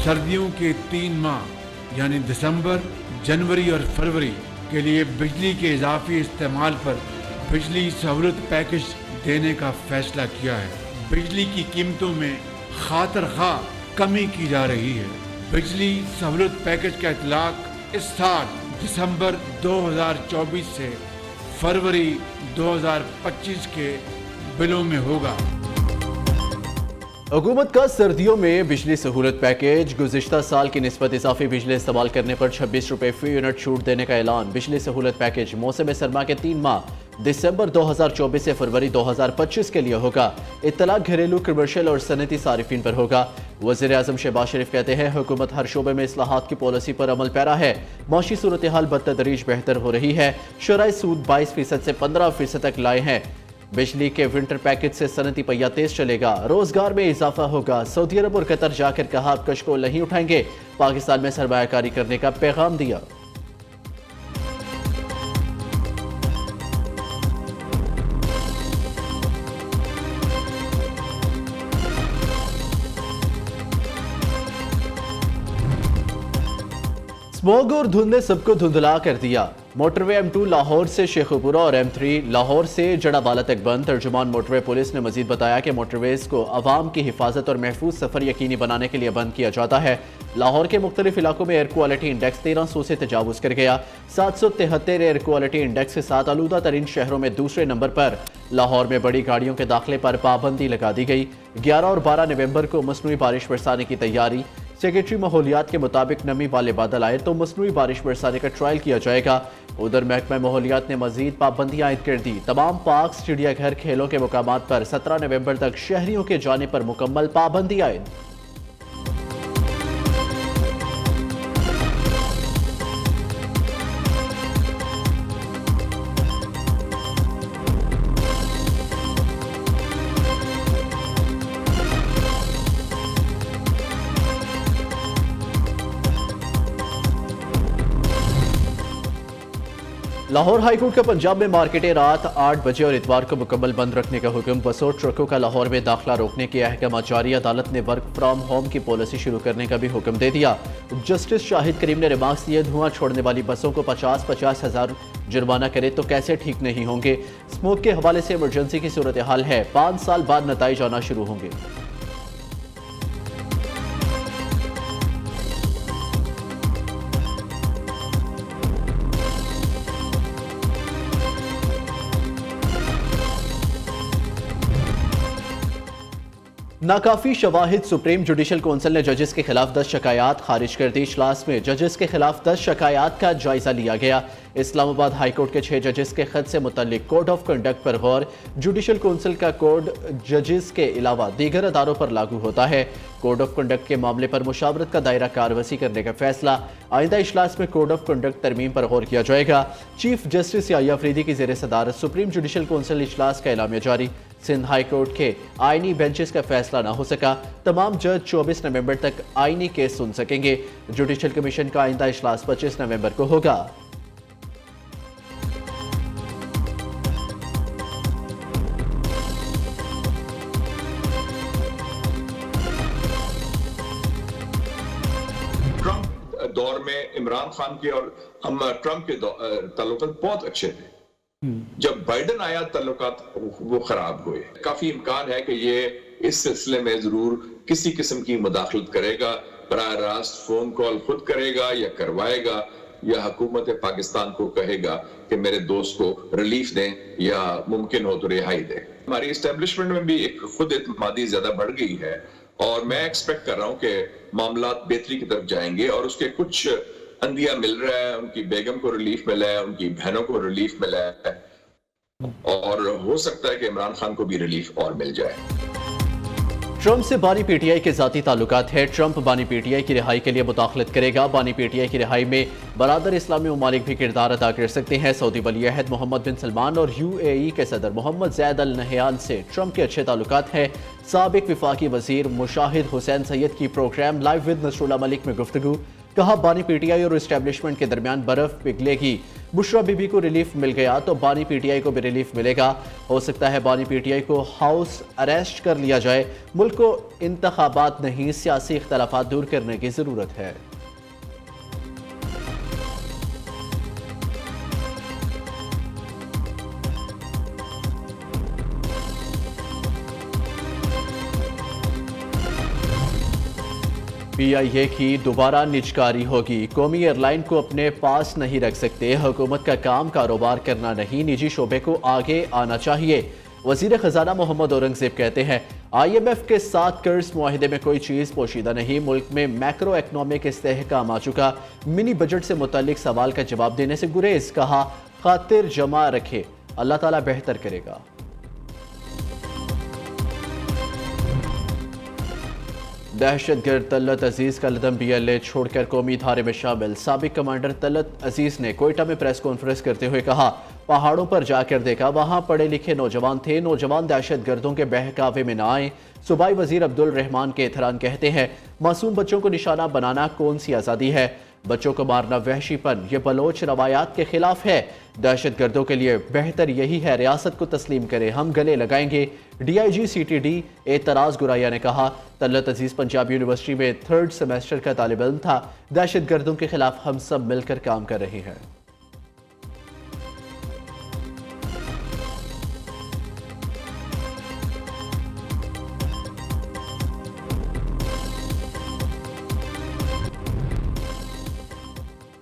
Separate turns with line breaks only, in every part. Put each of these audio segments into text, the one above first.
सर्दियों के 3 माह यानी दिसंबर, जनवरी और फरवरी के लिए बिजली के इजाफी इस्तेमाल पर बिजली सहूलत पैकेज देने का फैसला किया है। बिजली की कीमतों में खातर खा कमी की जा रही है। बिजली सहूलत पैकेज का इतलाक इस साल दिसंबर 2024 से फरवरी 2025 के बिलों में होगा।
हुकूमत का सर्दियों में बिजली सहूलत पैकेज, गुज़िश्ता साल की निस्बत इजाफी बिजली इस्तेमाल करने पर 26 रुपये फी यूनिट छूट देने का ऐलान। बिजली सहूलत पैकेज मौसम सरमा के 3 माह दिसंबर 2024 से फरवरी 2025 के लिए होगा। इत्तला घरेलू, कमर्शियल और सनती सारिफिन पर होगा। वज़ीर आज़म शहबाज शरीफ कहते हैं, हुकूमत हर शोबे में इस्लाहात की पॉलिसी पर अमल पैरा है। माशी सूरत हाल बतदरीज बेहतर हो रही है। शराय सूद 22% से 15% तक लाए हैं। बिजली के विंटर पैकेज से सनती पहिया तेज चलेगा। रोजगार में इजाफा होगा। सऊदी अरब और कतर जाकर कहा अब कश्को नहीं उठाएंगे। पाकिस्तान में सरमायाकारी करने का पैगाम दिया। स्मॉग और धुंध ने सबको धुंधला कर दिया। मोटरवे M2 लाहौर से शेखुपुरा और M3 लाहौर से जड़ावाला तक बंद। तर्जुमान मोटरवे पुलिस ने मजीद बताया कि मोटरवेज को अवाम की हिफाजत और महफूज सफर यकीनी बनाने के लिए बंद किया जाता है। लाहौर के मुख्तलिफ इलाकों में एयर क्वालिटी इंडेक्स 1300 से तजावुज कर गया। 773 एयर क्वालिटी इंडेक्स के साथ आलूदा तरीन शहरों में दूसरे नंबर पर। लाहौर में बड़ी गाड़ियों के दाखिले पर पाबंदी लगा दी गई। 11 और 12 नवंबर को मसनूई बारिश बरसाने की तैयारी। सेक्रेटरी माहौलियात के मुताबिक नमी वाले बादल आए तो मसनूई बारिश बरसाने का ट्रायल किया जाएगा। उधर महकमा माहौलियात ने मजीद पाबंदियां आयद कर दी। तमाम पार्क, चिड़ियाघर, खेलों के मुकामात पर 17 नवंबर तक शहरियों के जाने पर मुकम्मल पाबंदी आयद। लाहौर हाईकोर्ट का पंजाब में मार्केटें रात 8 बजे और इतवार को मुकम्मल बंद रखने का हुक्म। बसों ट्रकों का लाहौर में दाखिला रोकने के अहकाम जारी। अदालत ने वर्क फ्राम होम की पॉलिसी शुरू करने का भी हुक्म दे दिया। जस्टिस शाहिद करीम ने रिमार्क्स दिए, धुआं छोड़ने वाली बसों को 50-50 हज़ार जुर्माना करे तो कैसे ठीक नहीं होंगे। स्मोक के हवाले से इमरजेंसी की सूरत हाल है। 5 साल बाद नताइज आना शुरू होंगे। नाकाफी शवाहिद। सुप्रीम जुडिशल कौंसिल ने जजेस के खिलाफ 10 शिकायत खारिज कर दी। इजलास में जजेस के खिलाफ 10 शिकायत का जायजा लिया गया। इस्लामाबाद हाईकोर्ट के 6 जजेस के खत से मुतल्लिक कोड ऑफ कंडक्ट पर गौर। जुडिशल कौंसिल का कोड जजेस के अलावा दीगर अदारों पर लागू होता है। कोड ऑफ कंडक्ट के मामले पर मुशावरत का दायरा कारवसी करने का फैसला। आइंदा इजलास में कोड ऑफ कंडक्ट तरमीम पर गौर किया जाएगा। चीफ जस्टिस याहिया अफरीदी की ज़ेर सदारत सुप्रीम जुडिशल कौंसिल इजलास का एलामिया जारी। सिंध हाई कोर्ट के आईनी बेंचेस का फैसला ना हो सका। तमाम जज 24 नवंबर तक आईनी केस सुन सकेंगे। जुडिशल कमीशन का आइंदा इजलास 25 नवंबर को होगा।
ट्रंप दौर में इमरान खान के और हम ट्रंप के ताल्लुकात बहुत अच्छे थे। जब बाइडन आया ताल्लुकात वो खराब हुए। काफी इम्कान है कि ये इस सिलसिले में जरूर किसी किस्म की मुदाखलत करेगा। बराह रास्त फोन कॉल खुद करेगा या करवाएगा या हुकूमत पाकिस्तान को कहेगा कि मेरे दोस्त को रिलीफ दें या मुमकिन हो तो रिहाई दें। हमारी एस्टेब्लिशमेंट में भी एक खुद एतमादी ज्यादा बढ़ गई है और मैं एक्सपेक्ट कर रहा हूं कि मामला बेहतरी की तरफ जाएंगे और उसके कुछ अंदिया मिल रहा है। उनकी बेगम को रिलीफ मिला है, उनकी बहनों को रिलीफ मिला है और हो सकता है कि इमरान खान को भी रिलीफ और मिल जाए।
ट्रंप से बानी पीटीआई के जाती ताल्लुकात है। ट्रंप बानी पीटीआई की रिहाई के लिए मुदाखलत करेगा। बानी पीटीआई की रिहाई में बरादर इस्लामी ममालिक भी किरदार अदा कर सकते हैं। सऊदी वली अहद मोहम्मद बिन सलमान और UAE के सदर मोहम्मद ज़ैद अल नहयान से ट्रंप के अच्छे ताल्लुकात हैं। साबिक विफाकी वजीर मुशाहिद हुसैन सैयद की programme live with Nasrullah Malik में गुफ्तगू। कहा बानी पीटीआई और इस्टेब्लिशमेंट के दरमियान बर्फ पिघलेगी। बुशरा बीबी को रिलीफ मिल गया तो बानी पीटीआई को भी रिलीफ मिलेगा। हो सकता है बानी पीटीआई को हाउस अरेस्ट कर लिया जाए। मुल्क को इंतखाबात नहीं, सियासी इख्तलाफात दूर करने की जरूरत है। पीआईए की दोबारा निजकारी होगी। कौमी एयरलाइन को अपने पास नहीं रख सकते। हुकूमत का काम कारोबार करना नहीं, निजी शोबे को आगे आना चाहिए। वजीर खजाना मोहम्मद औरंगजेब कहते हैं IMF के साथ कर्ज मुआहिदे में कोई चीज़ पोशीदा नहीं। मुल्क में मैक्रो इकनॉमिक इस्तेहकाम आ चुका। मिनी बजट से मुतालिक सवाल का जवाब देने से गुरेज। कहा खातिर जमा रखे, अल्लाह ताला बेहतर करेगा। दहशतगर्द तलत अजीज का लदम BLA छोड़कर कौमी धारे में शामिल। साबिक कमांडर तलत अजीज ने कोयटा में प्रेस कॉन्फ्रेंस करते हुए कहा पहाड़ों पर जाकर देखा, वहां पढ़े लिखे नौजवान थे। नौजवान दहशतगर्दों के बहकावे में न आए। सूबाई वजीर अब्दुल रहमान के एहतराम कहते हैं मासूम बच्चों को निशाना बनाना कौन सी आज़ादी है। बच्चों को मारना वहशीपन, ये बलोच रवायात के खिलाफ है। दहशतगर्दों के लिए बेहतर यही है रियासत को तस्लीम करें, हम गले लगाएंगे। DIG CTD एतराज गुराया ने कहा तलत अजीज पंजाब यूनिवर्सिटी में 3rd सेमेस्टर का तालिब इल्म था। दहशतगर्दों के खिलाफ हम सब मिलकर काम कर रहे हैं।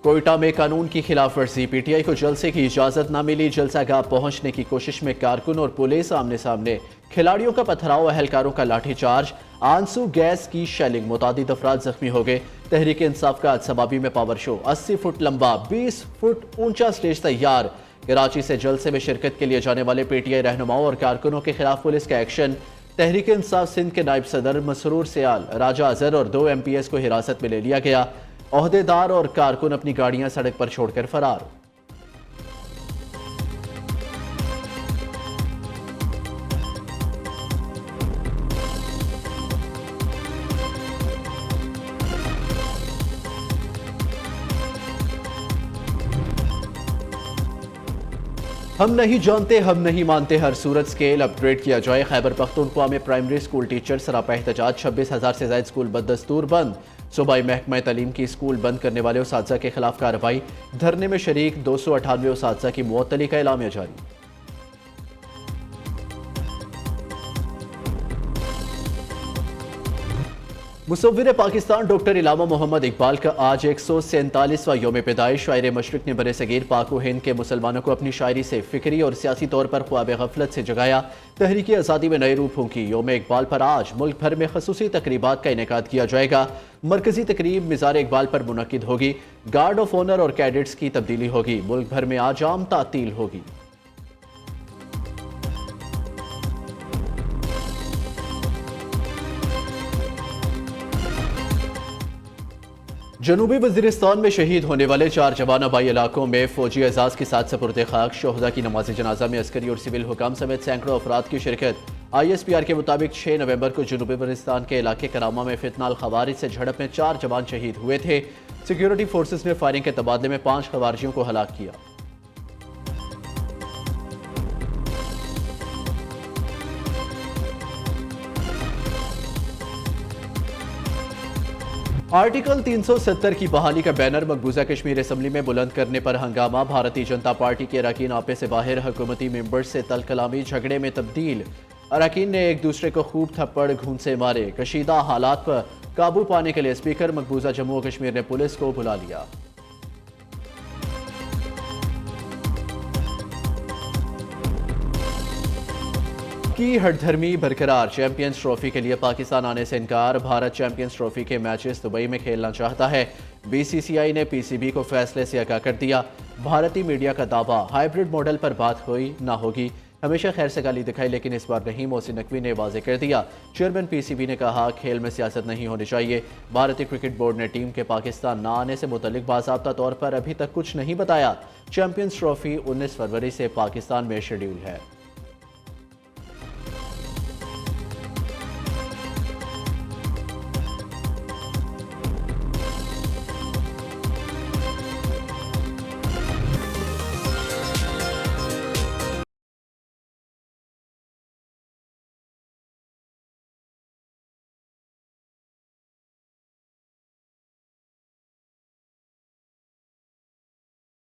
कोयटा में कानून की खिलाफ वर्जी। PTI को जलसे की इजाजत न मिली। जलसागाह पहुंचने की कोशिश में कारकुन और पुलिस आमने सामने। खिलाड़ियों का पथराव, अहलकारों का लाठीचार्ज, आंसू गैस की शेलिंग, मुतादिद अफराद जख्मी हो गए। तहरीक इंसाफ का सबाबी में पावर शो। 80 फुट लंबा 20 फुट ऊंचा स्टेज तैयार। कराची से जलसे में शिरकत के लिए जाने वाले PTI रहनुमाओं और कारकुनों के खिलाफ पुलिस का एक्शन। तहरीक इंसाफ सिंध के नायब सदर मसरूर सियाल, राजा अजहर और 2 MPS को हिरासत में ले लिया गया। ओहदेदार और कारकुन अपनी गाड़ियां सड़क पर छोड़कर फरार। हम नहीं जानते, हम नहीं मानते, हर सूरत स्केल अपग्रेड किया जाए। खैबर पख्तूनख्वा में प्राइमरी स्कूल टीचर सरापा एहतजाज। 26,000 से ज्यादा स्कूल बदस्तूर बंद। सूबाई महकमा तालीम की स्कूल बंद करने वाले उसातिज़ा के खिलाफ कार्रवाई। धरने में शरीक 298 उसातिज़ा की मुअत्तली का एलामिया जारी। मुसव्विर पाकिस्तान डॉक्टर इलामा मोहम्मद इकबाल का आज 147वां यौम पैदाइश। शायर मशरिक ने बरे सगीर पाक व हिंद के मुसलमानों को अपनी शायरी से फिक्री और सियासी तौर पर ख्वाब गफलत से जगाया। तहरीकी आज़ादी में नए रूप फूंकी। यौम इकबाल पर आज मुल्क भर में खसूसी तकरीबात का इनेकाद किया जाएगा। मरकजी तकरीब मिज़ार इकबाल पर मुनक्किद होगी। गार्ड ऑफ ऑनर और कैडेट्स की तब्दीली होगी। मुल्क भर में आज आम तातील होगी। जनूबी वज़ीरिस्तान में शहीद होने वाले 4 जवान आबाई इलाकों में फौजी एजाज के साथ सपुर्द खाक। शोहदा की नमाज जनाजा में अस्करी और सिविल हुकाम समेत सैकड़ों अफराद की शिरकत। ISPR के मुताबिक 6 नवंबर को जनूबी वज़ीरिस्तान के इलाके करामा में फितनाल खवारिज से झड़प में 4 जवान शहीद हुए थे। सिक्योरिटी फोर्सेस ने फायरिंग के तबादले में 5 खवारिजियों को हलाक किया। आर्टिकल 370 की बहाली का बैनर मकबूजा कश्मीर असम्बली में बुलंद करने पर हंगामा। भारतीय जनता पार्टी के अरकान आपे से बाहर, हुकूमती मेंबर्स से तल कलामी झगड़े में तब्दील। अरकान ने एक दूसरे को खूब थप्पड़ घूंसे मारे। कशीदा हालात पर काबू पाने के लिए स्पीकर मकबूजा जम्मू और कश्मीर ने पुलिस को बुला लिया। की हठधर्मी बरकरार। चैंपियंस ट्रॉफी के लिए पाकिस्तान आने से इनकार। भारत चैंपियंस ट्रॉफी के मैचेस दुबई में खेलना चाहता है। BCCI ने PCB को फैसले से आगाह कर दिया। भारतीय मीडिया का दावा हाइब्रिड मॉडल पर बात हुई ना होगी। हमेशा खैर से गाली दिखाई लेकिन इस बार नहीं। मोहसिन नकवी ने वाजे कर दिया। चेयरमैन PCB ने कहा खेल में सियासत नहीं होनी चाहिए। भारतीय क्रिकेट बोर्ड ने टीम के पाकिस्तान न आने से मुतल्लिक बाज़ाब्ता तौर पर अभी तक कुछ नहीं बताया। चैंपियंस ट्रॉफी 19 फरवरी से पाकिस्तान में शेड्यूल है।